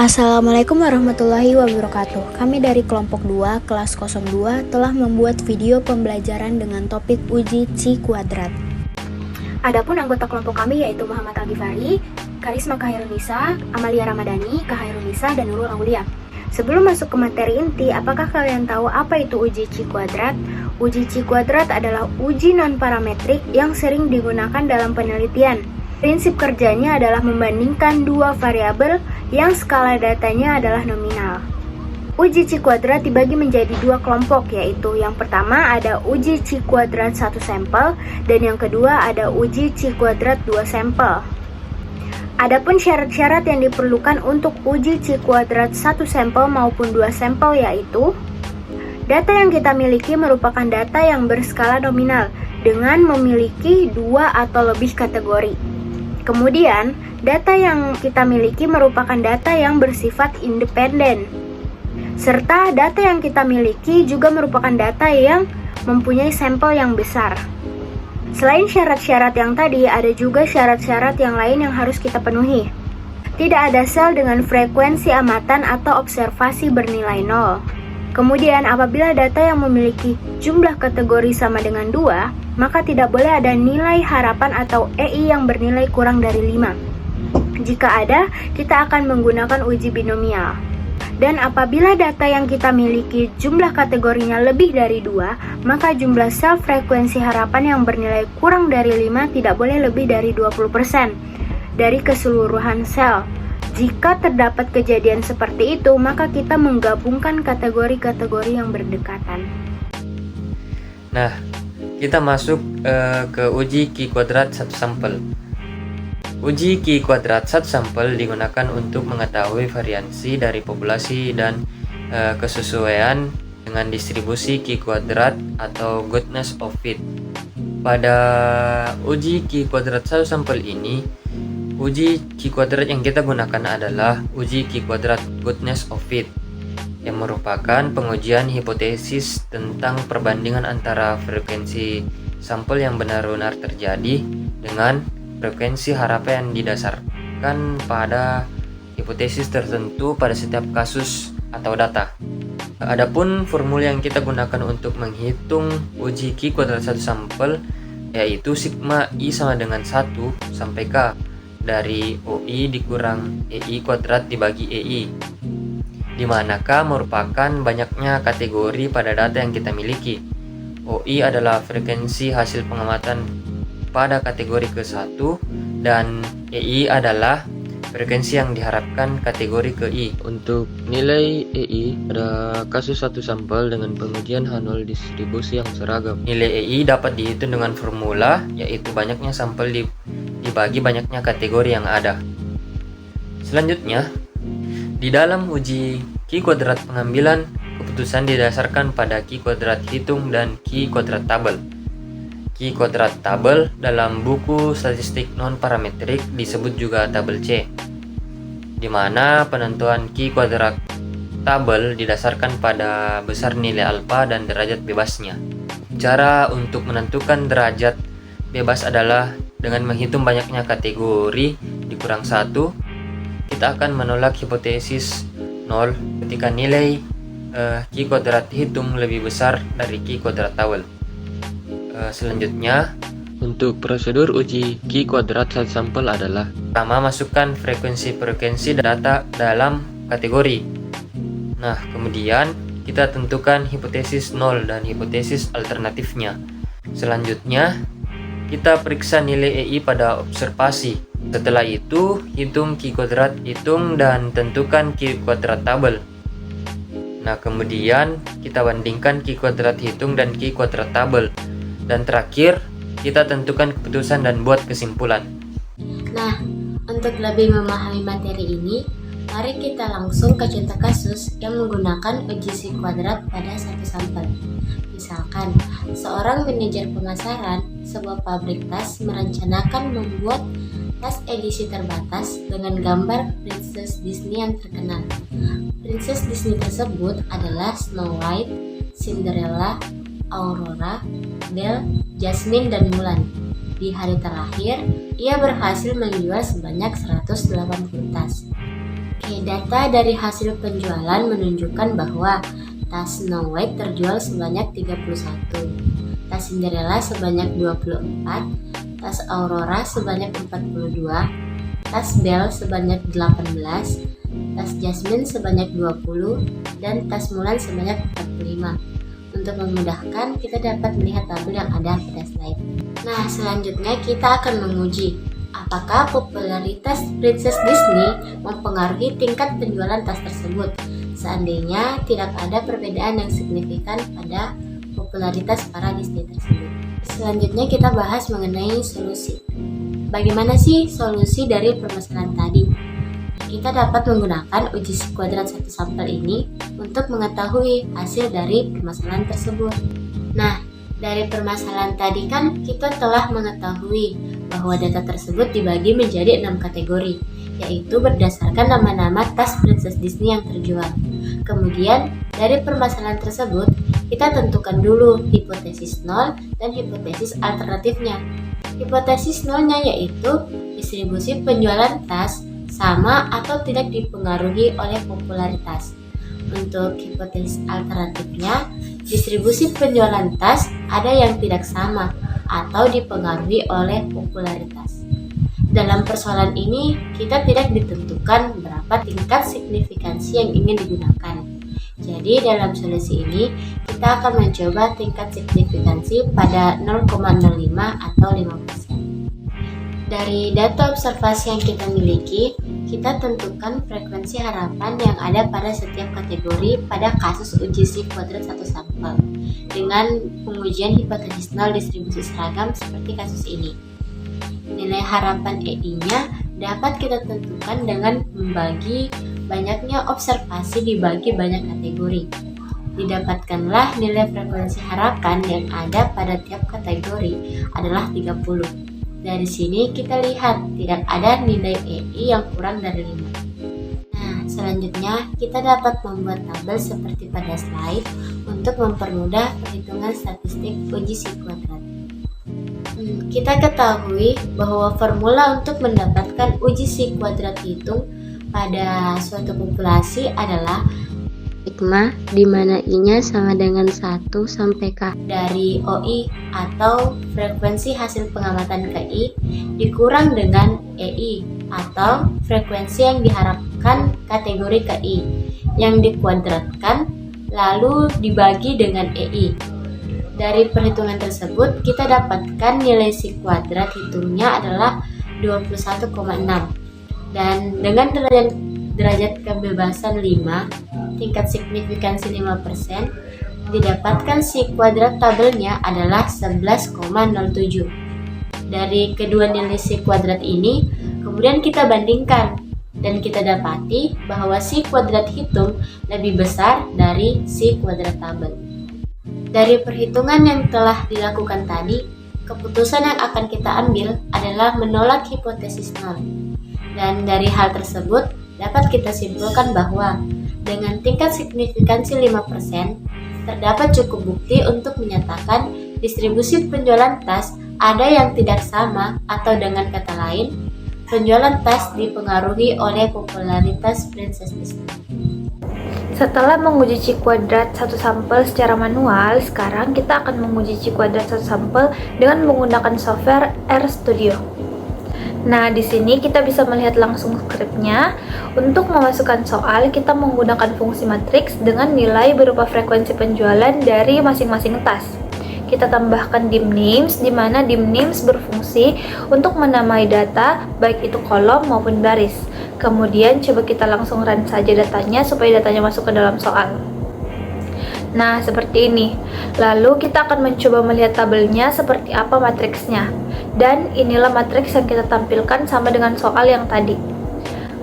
Assalamualaikum warahmatullahi wabarakatuh. Kami dari kelompok 2 kelas 02 telah membuat video pembelajaran dengan topik uji Chi kuadrat. Adapun anggota kelompok kami yaitu Muhammad Al-Ghifari, Karisma Khairunisa, Amalia Ramadhani, Khairunisa, dan Nurul Aulia. Sebelum masuk ke materi inti, apakah kalian tahu apa itu uji Chi kuadrat? Uji Chi kuadrat adalah uji non-parametrik yang sering digunakan dalam penelitian. Prinsip kerjanya adalah membandingkan dua variabel yang skala datanya adalah nominal. Uji Chi kuadrat dibagi menjadi dua kelompok, yaitu yang pertama ada uji Chi kuadrat 1 sampel dan yang kedua ada uji Chi kuadrat 2 sampel. Adapun syarat-syarat yang diperlukan untuk uji Chi kuadrat 1 sampel maupun 2 sampel yaitu data yang kita miliki merupakan data yang berskala nominal dengan memiliki 2 atau lebih kategori. Kemudian, data yang kita miliki merupakan data yang bersifat independen. Serta data yang kita miliki juga merupakan data yang mempunyai sampel yang besar. Selain syarat-syarat yang tadi, ada juga syarat-syarat yang lain yang harus kita penuhi. Tidak ada sel dengan frekuensi amatan atau observasi bernilai 0. Kemudian, apabila data yang memiliki jumlah kategori sama dengan 2, maka tidak boleh ada nilai harapan atau EI yang bernilai kurang dari 5. Jika ada, kita akan menggunakan uji binomial. Dan apabila data yang kita miliki jumlah kategorinya lebih dari 2, maka jumlah sel frekuensi harapan yang bernilai kurang dari 5 tidak boleh lebih dari 20% dari keseluruhan sel. Jika terdapat kejadian seperti itu, maka kita menggabungkan kategori-kategori yang berdekatan. Nah, kita masuk ke uji Chi kuadrat 1 sampel. Uji Chi kuadrat 1 sampel digunakan untuk mengetahui variansi dari populasi dan kesesuaian dengan distribusi Chi kuadrat atau goodness of fit. Pada uji Chi kuadrat 1 sampel ini, uji Chi kuadrat yang kita gunakan adalah uji Chi kuadrat goodness of fit, yang merupakan pengujian hipotesis tentang perbandingan antara frekuensi sampel yang benar-benar terjadi dengan frekuensi harapan yang didasarkan pada hipotesis tertentu pada setiap kasus atau data. Adapun formula yang kita gunakan untuk menghitung uji Chi kuadrat 1 sampel yaitu sigma I sama dengan 1 sampai K dari OI dikurang EI kuadrat dibagi EI, di mana K merupakan banyaknya kategori pada data yang kita miliki. OI adalah frekuensi hasil pengamatan pada kategori ke-1 dan EI adalah frekuensi yang diharapkan kategori ke-I. Untuk nilai EI pada kasus 1 sampel dengan pengujian H0 distribusi yang seragam. Nilai EI dapat dihitung dengan formula yaitu banyaknya sampel dibagi banyaknya kategori yang ada. Selanjutnya, di dalam uji Chi kuadrat pengambilan keputusan didasarkan pada Chi kuadrat hitung dan Chi kuadrat tabel. Chi kuadrat tabel dalam buku statistik non-parametrik disebut juga tabel C, di mana penentuan Chi kuadrat tabel didasarkan pada besar nilai alfa dan derajat bebasnya. Cara untuk menentukan derajat bebas adalah dengan menghitung banyaknya kategori dikurang 1, kita akan menolak hipotesis 0 ketika nilai Chi kuadrat hitung lebih besar dari Chi kuadrat tabel. Selanjutnya, untuk prosedur uji Chi kuadrat 1 sampel adalah pertama, masukkan frekuensi-frekuensi data dalam kategori. Nah, kemudian kita tentukan hipotesis 0 dan hipotesis alternatifnya. Selanjutnya, kita periksa nilai EI pada observasi. Setelah itu, hitung Chi kuadrat hitung dan tentukan Chi kuadrat tabel. Nah, kemudian kita bandingkan Chi kuadrat hitung dan Chi kuadrat tabel. Dan terakhir, kita tentukan keputusan dan buat kesimpulan. Nah, untuk lebih memahami materi ini, mari kita langsung ke contoh kasus yang menggunakan uji Chi kuadrat pada 1 sampel. Misalkan, seorang manajer pemasaran sebuah pabrik tas merencanakan membuat tas edisi terbatas dengan gambar Princess Disney yang terkenal. Princess Disney tersebut adalah Snow White, Cinderella, Aurora, Belle, Jasmine, dan Mulan. Di hari terakhir, ia berhasil menjual sebanyak 180 tas. Oke, data dari hasil penjualan menunjukkan bahwa tas Snow White terjual sebanyak 31, tas Cinderella sebanyak 24, tas Aurora sebanyak 42, tas Belle sebanyak 18, tas Jasmine sebanyak 20, dan tas Mulan sebanyak 45. Untuk memudahkan, kita dapat melihat tabel yang ada pada slide. Nah, selanjutnya kita akan menguji apakah popularitas Princess Disney mempengaruhi tingkat penjualan tas tersebut. Seandainya tidak ada perbedaan yang signifikan pada popularitas para Disney tersebut. Selanjutnya kita bahas mengenai solusi. Bagaimana sih solusi dari permasalahan tadi? Kita dapat menggunakan uji si kuadrat satu sampel ini untuk mengetahui hasil dari permasalahan tersebut. Nah, dari permasalahan tadi kan kita telah mengetahui bahwa data tersebut dibagi menjadi 6 kategori, yaitu berdasarkan nama-nama tas Princess Disney yang terjual. Kemudian, dari permasalahan tersebut, kita tentukan dulu hipotesis 0 dan hipotesis alternatifnya. Hipotesis 0-nya yaitu distribusi penjualan tas sama atau tidak dipengaruhi oleh popularitas. Untuk hipotesis alternatifnya, distribusi penjualan tas ada yang tidak sama atau dipengaruhi oleh popularitas. Dalam persoalan ini, kita tidak ditentukan berapa tingkat signifikansi yang ingin digunakan. Jadi, dalam solusi ini, kita akan mencoba tingkat signifikansi pada 0,05 atau 5%. Dari data observasi yang kita miliki, kita tentukan frekuensi harapan yang ada pada setiap kategori pada kasus uji si kuadrat satu sampel dengan pengujian hipotesis 0 distribusi seragam seperti kasus ini. Nilai harapan EI-nya dapat kita tentukan dengan membagi banyaknya observasi dibagi banyak kategori. Didapatkanlah nilai frekuensi harapan yang ada pada tiap kategori adalah 30. Dari sini kita lihat tidak ada nilai EI yang kurang dari 5. Nah, selanjutnya kita dapat membuat tabel seperti pada slide untuk mempermudah perhitungan statistik uji si kuadrat. Kita ketahui bahwa formula untuk mendapatkan uji si kuadrat hitung pada suatu populasi adalah sigma, di mana I-nya sama dengan 1 sampai K dari OI atau frekuensi hasil pengamatan KI dikurang dengan EI atau frekuensi yang diharapkan kategori KI yang dikuadratkan lalu dibagi dengan EI. Dari perhitungan tersebut kita dapatkan nilai si kuadrat hitungnya adalah 21,6 dan dengan derajat kebebasan 5, tingkat signifikansi 5%, didapatkan si kuadrat tabelnya adalah 11,07. Dari kedua nilai si kuadrat ini, kemudian kita bandingkan dan kita dapati bahwa si kuadrat hitung lebih besar dari si kuadrat tabel. Dari perhitungan yang telah dilakukan tadi, keputusan yang akan kita ambil adalah menolak hipotesis 0. Dan dari hal tersebut, dapat kita simpulkan bahwa dengan tingkat signifikansi 5%, terdapat cukup bukti untuk menyatakan distribusi penjualan tas ada yang tidak sama atau dengan kata lain, penjualan tas dipengaruhi oleh popularitas Princess Disney. Setelah menguji C kuadrat satu sampel secara manual, sekarang kita akan menguji C kuadrat satu sampel dengan menggunakan software RStudio. Nah, di sini kita bisa melihat langsung skripnya. Untuk memasukkan soal, kita menggunakan fungsi matriks dengan nilai berupa frekuensi penjualan dari masing-masing tas. Kita tambahkan dim names, di mana dim names berfungsi untuk menamai data, baik itu kolom maupun baris. Kemudian coba kita langsung run saja datanya supaya datanya masuk ke dalam soal. Nah, seperti ini. Lalu kita akan mencoba melihat tabelnya seperti apa matriksnya. Dan inilah matriks yang kita tampilkan sama dengan soal yang tadi.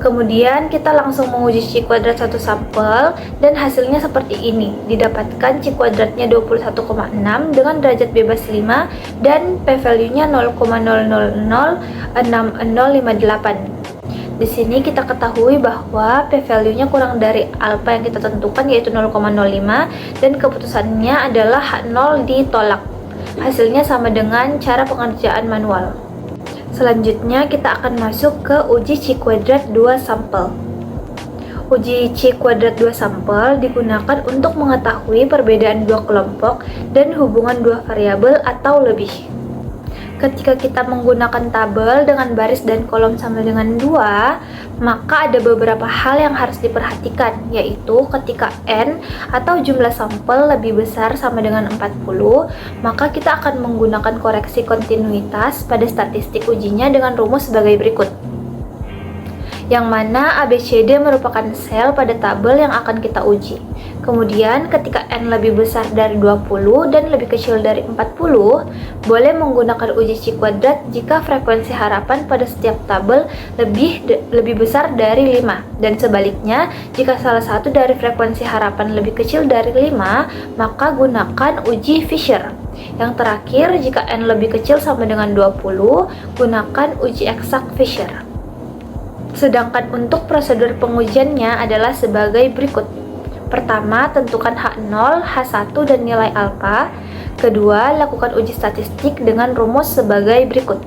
Kemudian kita langsung menguji C kuadrat satu sampel dan hasilnya seperti ini. Didapatkan C kuadratnya 21,6 dengan derajat bebas 5 dan p-value-nya 0,00605058. Di sini kita ketahui bahwa p-value-nya kurang dari alfa yang kita tentukan yaitu 0,05 dan keputusannya adalah 0 ditolak. Hasilnya sama dengan cara pengerjaan manual. Selanjutnya kita akan masuk ke uji C kuadrat 2 sampel. Uji C kuadrat dua sampel digunakan untuk mengetahui perbedaan dua kelompok dan hubungan dua variabel atau lebih. Ketika kita menggunakan tabel dengan baris dan kolom sama dengan 2, maka ada beberapa hal yang harus diperhatikan, yaitu ketika N atau jumlah sampel lebih besar sama dengan 40, maka kita akan menggunakan koreksi kontinuitas pada statistik ujinya dengan rumus sebagai berikut. Yang mana ABCD merupakan sel pada tabel yang akan kita uji. Kemudian ketika N lebih besar dari 20 dan lebih kecil dari 40, boleh menggunakan uji C kuadrat jika frekuensi harapan pada setiap tabel lebih besar dari 5. Dan sebaliknya, jika salah satu dari frekuensi harapan lebih kecil dari 5, maka gunakan uji Fisher. Yang terakhir, jika N lebih kecil sama dengan 20, gunakan uji eksak Fisher. Sedangkan untuk prosedur pengujiannya adalah sebagai berikut. Pertama, tentukan H0, H1, dan nilai alfa. Kedua, lakukan uji statistik dengan rumus sebagai berikut.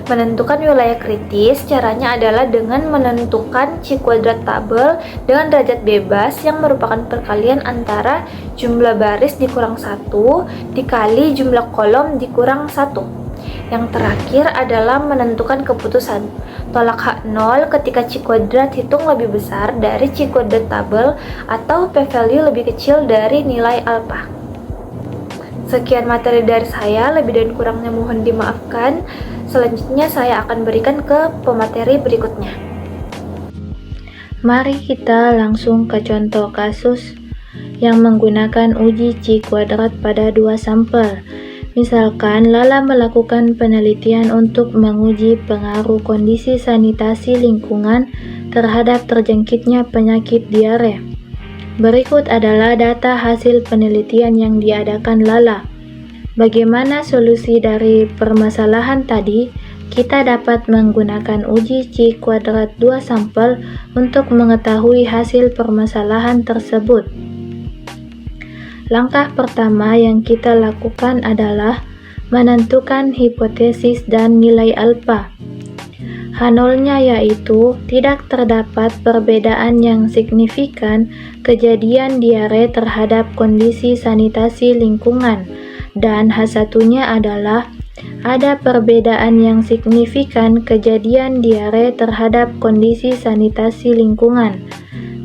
Menentukan wilayah kritis, caranya adalah dengan menentukan C kuadrat tabel dengan derajat bebas yang merupakan perkalian antara jumlah baris dikurang 1 dikali jumlah kolom dikurang 1. Yang terakhir adalah menentukan keputusan. Tolak H0 ketika C kuadrat hitung lebih besar dari C kuadrat tabel atau p-value lebih kecil dari nilai alfa. Sekian materi dari saya, lebih dan kurangnya mohon dimaafkan. Selanjutnya saya akan berikan ke pemateri berikutnya. Mari kita langsung ke contoh kasus yang menggunakan uji C kuadrat pada dua sampel. Misalkan Lala melakukan penelitian untuk menguji pengaruh kondisi sanitasi lingkungan terhadap terjangkitnya penyakit diare. Berikut adalah data hasil penelitian yang diadakan Lala. Bagaimana solusi dari permasalahan tadi? Kita dapat menggunakan uji C kuadrat dua sampel untuk mengetahui hasil permasalahan tersebut. Langkah pertama yang kita lakukan adalah menentukan hipotesis dan nilai alfa. H0-nya yaitu tidak terdapat perbedaan yang signifikan kejadian diare terhadap kondisi sanitasi lingkungan, dan H1-nya adalah ada perbedaan yang signifikan kejadian diare terhadap kondisi sanitasi lingkungan.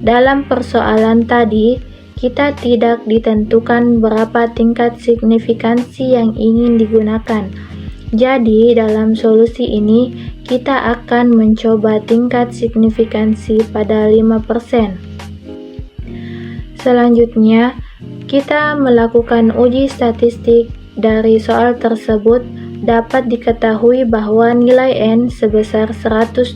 Dalam persoalan tadi, kita tidak ditentukan berapa tingkat signifikansi yang ingin digunakan. Jadi, dalam solusi ini, kita akan mencoba tingkat signifikansi pada 5%. Selanjutnya, kita melakukan uji statistik. Dari soal tersebut, dapat diketahui bahwa nilai N sebesar 120.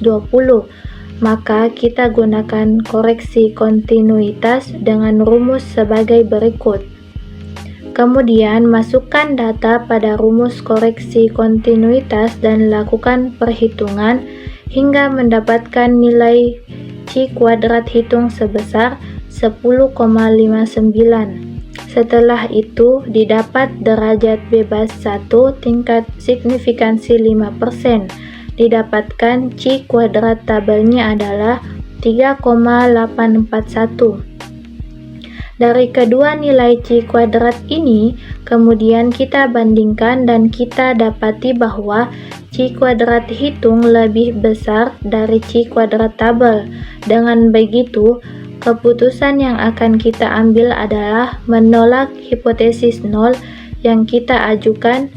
Maka kita gunakan koreksi kontinuitas dengan rumus sebagai berikut. Kemudian masukkan data pada rumus koreksi kontinuitas dan lakukan perhitungan hingga mendapatkan nilai C kuadrat hitung sebesar 10,59. Setelah itu didapat derajat bebas 1 tingkat signifikansi 5%. Didapatkan C kuadrat tabelnya adalah 3,841. Dari kedua nilai C kuadrat ini, kemudian kita bandingkan dan kita dapati bahwa C kuadrat hitung lebih besar dari C kuadrat tabel. Dengan begitu, keputusan yang akan kita ambil adalah menolak hipotesis 0 yang kita ajukan.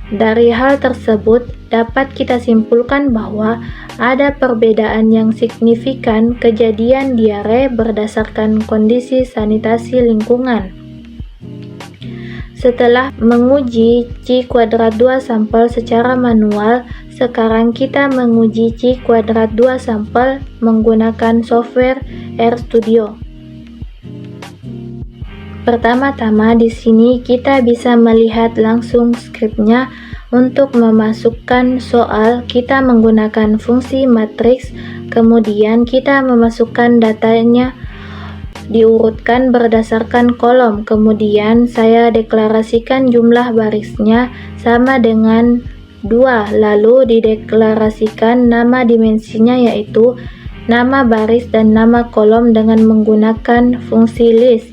Dari hal tersebut, dapat kita simpulkan bahwa ada perbedaan yang signifikan kejadian diare berdasarkan kondisi sanitasi lingkungan. Setelah menguji C kuadrat 2 sampel secara manual, sekarang kita menguji C kuadrat 2 sampel menggunakan software RStudio. Pertama-tama di sini kita bisa melihat langsung skripnya. Untuk memasukkan soal, kita menggunakan fungsi matriks, kemudian kita memasukkan datanya diurutkan berdasarkan kolom, kemudian saya deklarasikan jumlah barisnya sama dengan 2, lalu dideklarasikan nama dimensinya yaitu nama baris dan nama kolom dengan menggunakan fungsi list.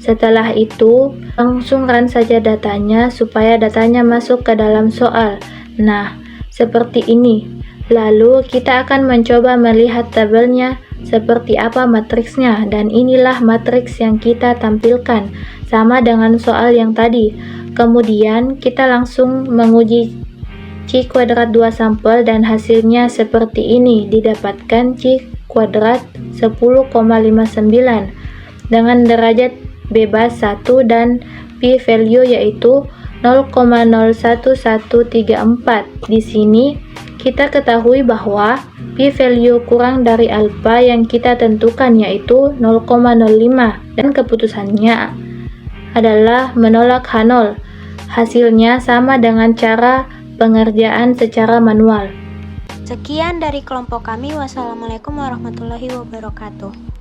Setelah itu, langsung run saja datanya supaya datanya masuk ke dalam soal. Nah, seperti ini. Lalu kita akan mencoba melihat tabelnya seperti apa matriksnya, dan inilah matriks yang kita tampilkan, sama dengan soal yang tadi. Kemudian kita langsung menguji C kuadrat 2 sampel dan hasilnya seperti ini, didapatkan C kuadrat 10,59 dengan derajat bebas 1 dan p-value yaitu 0,01134. Di sini kita ketahui bahwa p-value kurang dari alfa yang kita tentukan yaitu 0,05 dan keputusannya adalah menolak H0. Hasilnya sama dengan cara pengerjaan secara manual. Sekian dari kelompok kami. Wassalamualaikum warahmatullahi wabarakatuh.